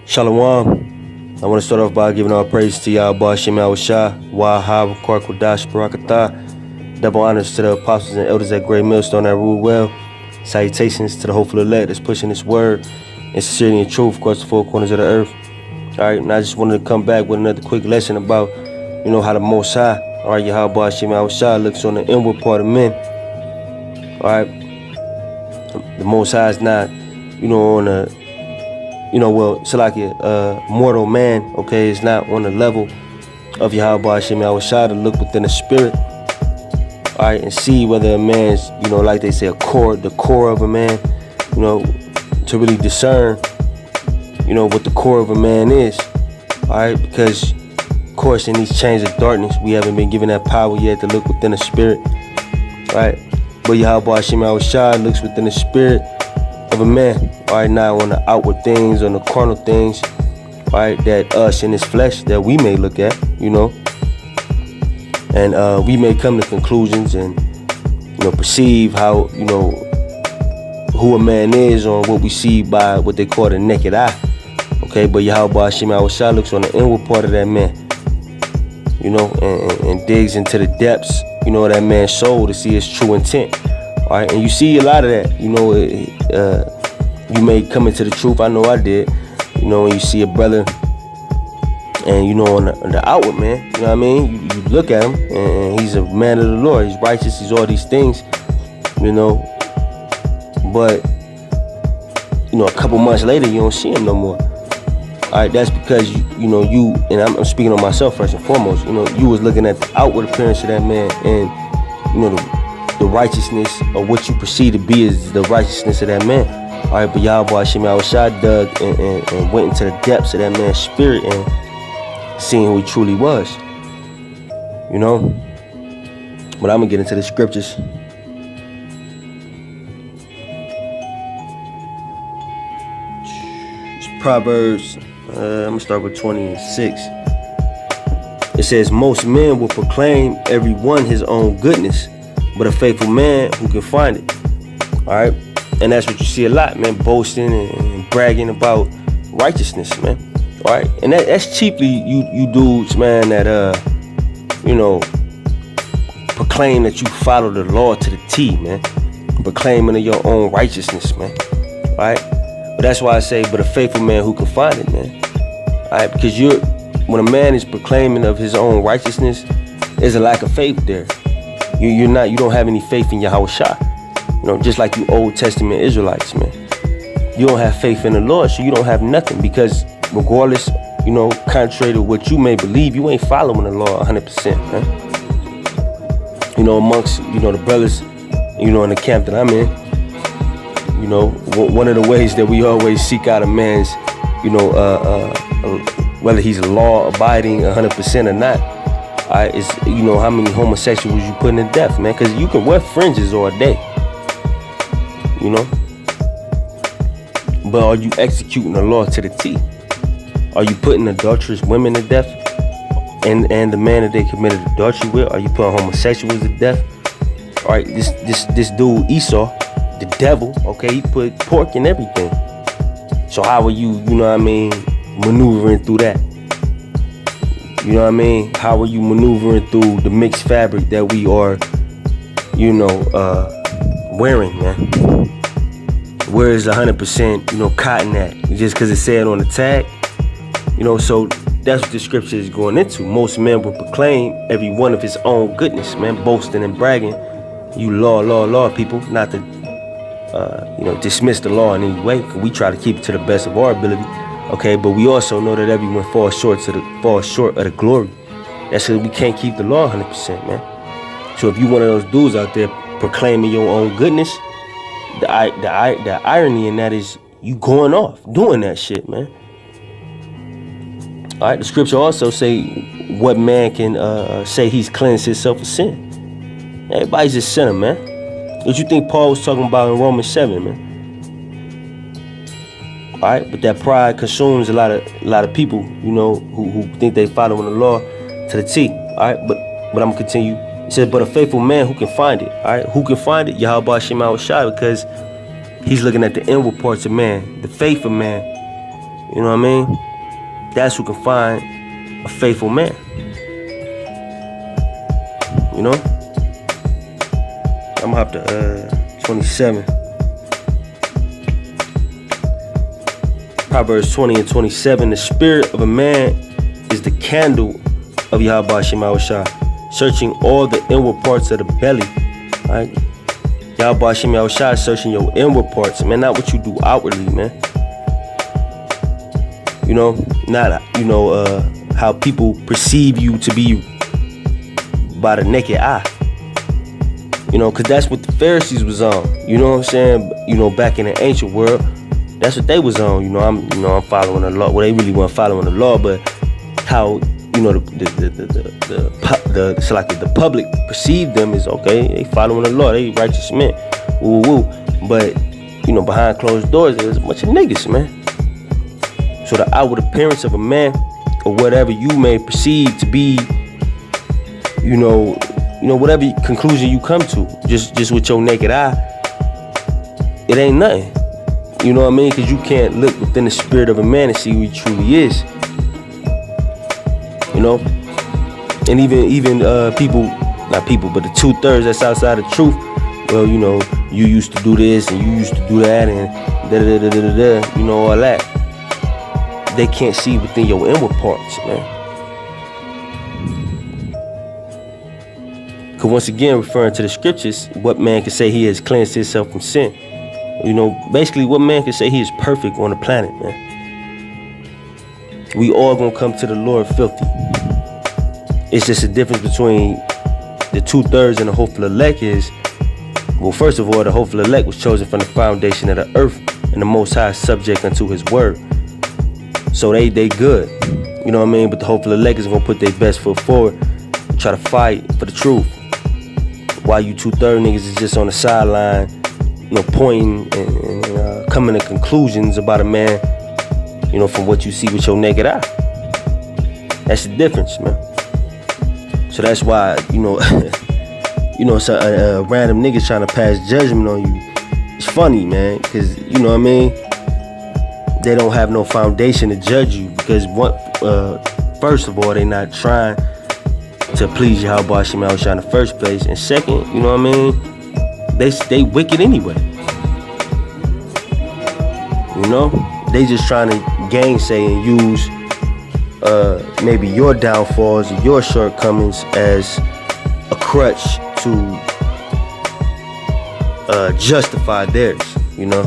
Shalom. I want to start off by giving all praise to Yahweh Shem Yahushua, Wahab, Kwarkwadash, Barakatah. Double honors to the apostles and elders at Great Millstone that rule well. Salutations to the hopeful elect that's pushing this word and sincerity and truth across the four corners of the earth. Alright, and I just wanted to come back with another quick lesson about, how the Most High, alright, Yahweh Shem Yahushua looks on the inward part of men. Alright, the Most High is not, on the it's like a mortal man, okay? It's not on the level of Yahweh Shem Yahushua to look within the spirit, all right, and see whether a man's, like they say, the core of a man, to really discern, what the core of a man is, all right? Because, of course, in these chains of darkness, we haven't been given that power yet to look within the spirit, right? But Yahweh Shem Yahushua looks within the spirit of a man, all right, not on the outward things, on the carnal things, all right, that us in this flesh that we may look at, and we may come to conclusions and, perceive how, who a man is on what we see by what they call the naked eye, okay? But Yahweh Shem Yahushua looks on the inward part of that man, and digs into the depths, of that man's soul to see his true intent. All right, and you see a lot of that, you may come into the truth. I know I did, when you see a brother and, on the outward man, you know what I mean? You look at him and he's a man of the Lord. He's righteous. He's all these things, but, a couple months later, you don't see him no more. All right, that's because, you, and I'm speaking on myself first and foremost, you was looking at the outward appearance of that man and, the righteousness or what you perceive to be is the righteousness of that man. All right, but Yahweh Shem Yahushua dug and went into the depths of that man's spirit and seeing who he truly was. But I'm gonna get into the scriptures. It's Proverbs. I'm gonna start with 26. It says, "Most men will proclaim every one his own goodness, but a faithful man who can find it." All right, and that's what you see a lot, man, boasting and bragging about righteousness, man. All right, and that's chiefly you dudes, man, that proclaim that you follow the law to the T, man, proclaiming of your own righteousness, man. All right, but that's why I say, but a faithful man who can find it, man. All right, because when a man is proclaiming of his own righteousness, there's a lack of faith there. You don't have any faith in Yahushua. Just like you Old Testament Israelites, man. You don't have faith in the Lord, so you don't have nothing, because regardless, contrary to what you may believe, you ain't following the law 100%, man. Amongst, the brothers, in the camp that I'm in, one of the ways that we always seek out a man's, whether he's law-abiding 100% or not, is, how many homosexuals you putting to death, man, because you can wear fringes all day. But are you executing the law to the T? Are you putting adulterous women to death? And the man that they committed adultery with, are you putting homosexuals to death? All right, this dude Esau, the devil, okay, he put pork in everything. So how are you, maneuvering through that? How are you maneuvering through the mixed fabric that we are, wearing, man? Where is 100%, cotton at? Just because it said on the tag? So that's what the scripture is going into. Most men will proclaim every one of his own goodness, man, boasting and bragging. You law people, not to, dismiss the law in any way. We try to keep it to the best of our ability, okay? But we also know that everyone falls short of the glory. That's because we can't keep the law 100%, man. So if you one of those dudes out there proclaiming your own goodness, the irony in that is you going off doing that shit, man. All right, the scripture also say, what man can say he's cleansed himself of sin? Everybody's a sinner, man. What you think Paul was talking about in Romans 7, man? All right, but that pride consumes a lot of people, who think they following the law to the T. All right, but I'm gonna continue. It says, but a faithful man who can find it. All right, who can find it? Yahweh Shem Yahushua, because he's looking at the inward parts of man, the faith of man, You know what I mean? That's who can find a faithful man. You know? I'm gonna hop to 27. Proverbs 20 and 27. The spirit of a man is the candle of Yahweh Hashem Yahushua, searching all the inward parts of the belly. Right? Yahweh Hashem Yahushua is searching your inward parts, man, not what you do outwardly, man. You know, not how people perceive you to be by the naked eye. You know, cause that's what the Pharisees was on. You know what I'm saying? You know, back in the ancient world, that's what they was on. You know, I'm following the law. Well, they really weren't following the law, but how, you know, the public perceived them is, okay, they following the law, they righteous men, woo woo. But, you know, behind closed doors, there's a bunch of niggas, man. So the outward appearance of a man, or whatever you may perceive to be, you know, whatever conclusion you come to, just with your naked eye, it ain't nothing. You know what I mean? Because you can't look within the spirit of a man and see who he truly is. You know? And even people, not people, but the 2/3 that's outside of truth, well, you know, you used to do this and you used to do that and da-da-da-da-da-da, you know, all that. They can't see within your inward parts, man. Because once again, referring to the scriptures, what man can say he has cleansed himself from sin? You know, basically, what man can say he is perfect on the planet, man? We all gonna come to the Lord filthy. It's just a difference between the 2/3 and the hopeful elect is, well, first of all, the hopeful elect was chosen from the foundation of the earth, and the Most High is subject unto His word. So they good, you know what I mean? But the hopeful elect is gonna put their best foot forward, and try to fight for the truth. While you 2/3 niggas is just on the sideline, you know, pointing and coming to conclusions about a man, you know, from what you see with your naked eye. That's the difference, man. So that's why, you know, it's a random niggas trying to pass judgment on you. It's funny, man, because, you know what I mean? They don't have no foundation to judge you because, first of all, they not trying to please Yahweh Hashem Yahushua in the first place. And second, you know what I mean? They wicked anyway. You know? They just trying to gainsay and use maybe your downfalls and your shortcomings as a crutch to justify theirs, you know?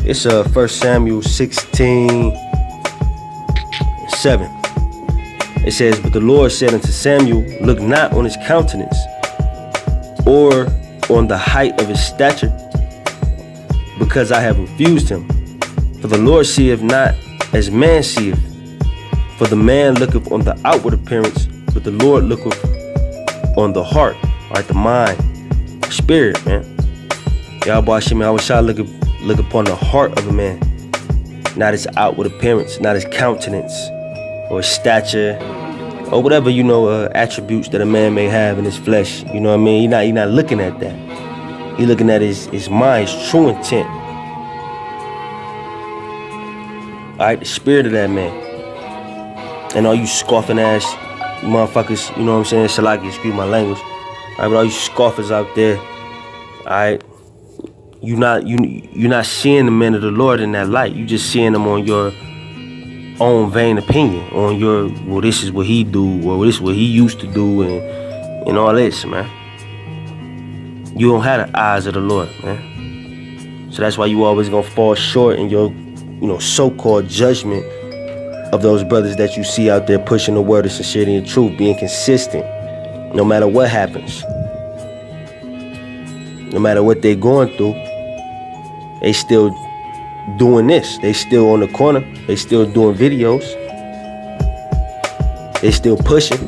It's 1 Samuel 16:7. It says, but the Lord said unto Samuel, look not on his countenance, or on the height of his stature, because I have refused him. For the Lord seeth not as man seeth. For the man looketh on the outward appearance, but the Lord looketh on the heart, right, the mind, spirit, man. Yahweh Hashem Yahushua look upon the heart of a man, not his outward appearance, not his countenance or his stature or whatever, you know, attributes that a man may have in his flesh. You know what I mean? He not looking at that. He looking at his mind, his true intent. All right, the spirit of that man. And all you scoffing ass motherfuckers, you know what I'm saying? Shalaki, excuse my language. All right, but all you scoffers out there, all right, you're not seeing the men of the Lord in that light. You just seeing them on your own vain opinion, on your, well, this is what he do, or this is what he used to do, and all this, man. You don't have the eyes of the Lord, man. So that's why you always gonna fall short in your, you know, so-called judgment of those brothers that you see out there pushing the word of sincerity and truth, being consistent, no matter what happens, no matter what they're going through. They still doing this. They still on the corner. They still doing videos. They still pushing.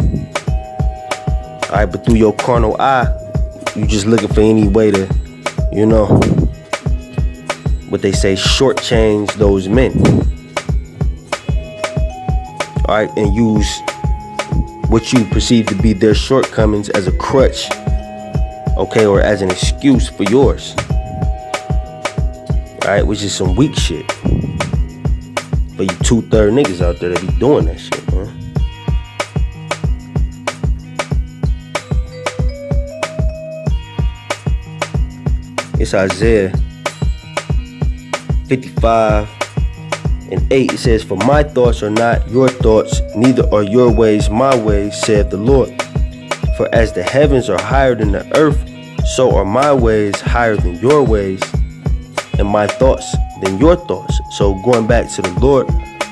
All right, but through your carnal eye, you just looking for any way to, you know, what they say, shortchange those men. All right, and use what you perceive to be their shortcomings as a crutch, okay, or as an excuse for yours. Alright, which is some weak shit. For you 2/3 niggas out there that be doing that shit, man. It's Isaiah 55:8. It says, "For my thoughts are not your thoughts, neither are your ways my ways, saith the Lord. For as the heavens are higher than the earth, so are my ways higher than your ways, and my thoughts than your thoughts." So going back to the Lord,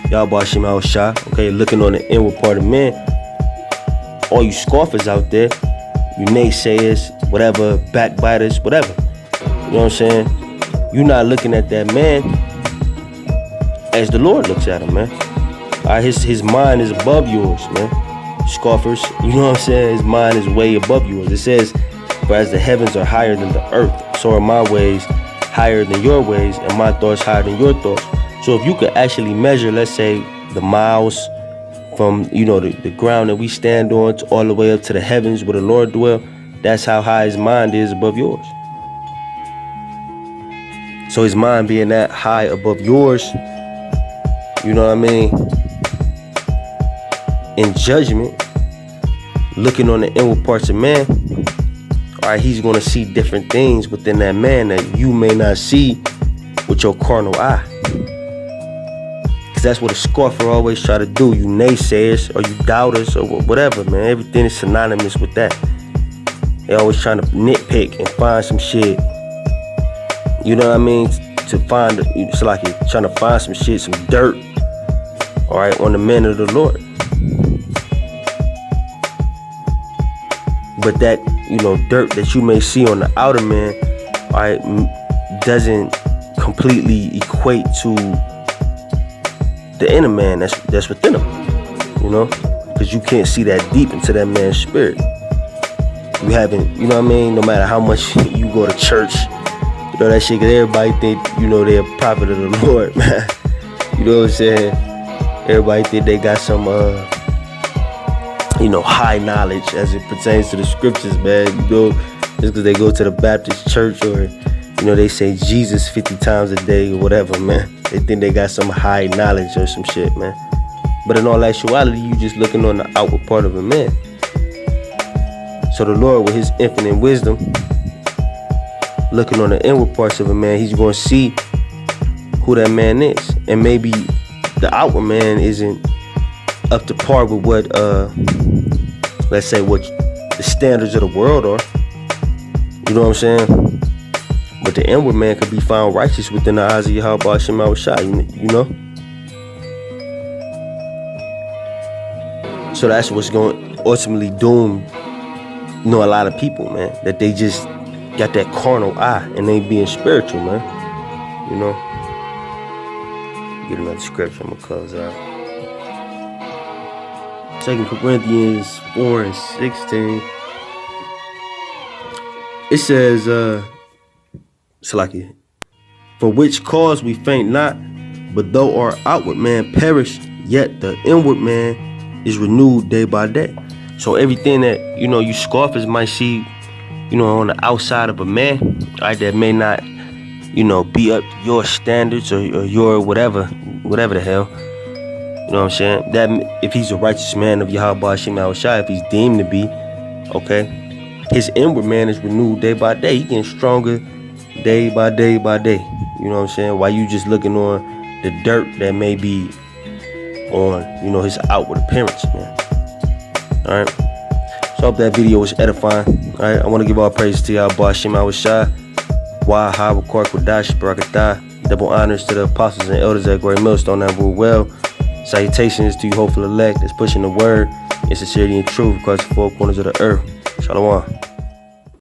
Yahweh Hashem Yahushua, okay, looking on the inward part of man, all you scoffers out there, you naysayers, whatever, backbiters, whatever. You know what I'm saying? You're not looking at that man as the Lord looks at him, man. His mind is above yours, man. Scoffers, you know what I'm saying? His mind is way above yours. It says, "For as the heavens are higher than the earth, so are my ways higher than your ways, and my thoughts higher than your thoughts." So if you could actually measure, let's say, the miles from, you know, the ground that we stand on to all the way up to the heavens where the Lord dwell, that's how high his mind is above yours. So his mind being that high above yours, you know what I mean, in judgment, looking on the inward parts of man, all right, he's going to see different things within that man that you may not see with your carnal eye. Because that's what a scoffer always try to do. You naysayers or you doubters or whatever, man. Everything is synonymous with that. They always trying to nitpick and find some shit. You know what I mean? To find, it's like you're trying to find some shit, some dirt, all right, on the men of the Lord. But that, you know, dirt that you may see on the outer man, all right, doesn't completely equate to the inner man that's within him, you know? Because you can't see that deep into that man's spirit. You haven't, you know what I mean? No matter how much you go to church, you know that shit, cause everybody think, you know, they're a prophet of the Lord, man. You know what I'm saying? Everybody think they got some, you know, high knowledge as it pertains to the scriptures, man. You know, just because they go to the Baptist church or, you know, they say Jesus 50 times a day or whatever, man. They think they got some high knowledge or some shit, man. But in all actuality, you just looking on the outward part of a man. So the Lord, with his infinite wisdom, looking on the inward parts of a man, he's going to see who that man is. And maybe the outward man isn't up to par with what, let's say, what the standards of the world are. You know what I'm saying? But the inward man could be found righteous within the eyes of Yahweh Hashem Yahushua, you know? So that's what's going to ultimately doom, you know, a lot of people, man. That they just got that carnal eye and they being spiritual, man. You know? Get another scripture, I'm going to close out. 2 Corinthians 4:16. It says, Salaki, "For which cause we faint not, but though our outward man perish, yet the inward man is renewed day by day." So everything that, you know, you scoffers might see, you know, on the outside of a man, right, that may not, you know, be up to your standards or your whatever the hell. You know what I'm saying? That if he's a righteous man of Yahweh Hashem Yahushua, if he's deemed to be, okay, his inward man is renewed day by day. He getting stronger day by day by day. You know what I'm saying? While you just looking on the dirt that may be on, you know, his outward appearance, man. All right. So I hope that video was edifying. All right. I want to give all praise to Yahweh Hashem Yahushua. Wahab Kodash Barakatah. Double honors to the apostles and elders at Great Millstone that rule well. Salutations to you hopeful elect that's pushing the word in sincerity and truth across the four corners of the earth. Shalom.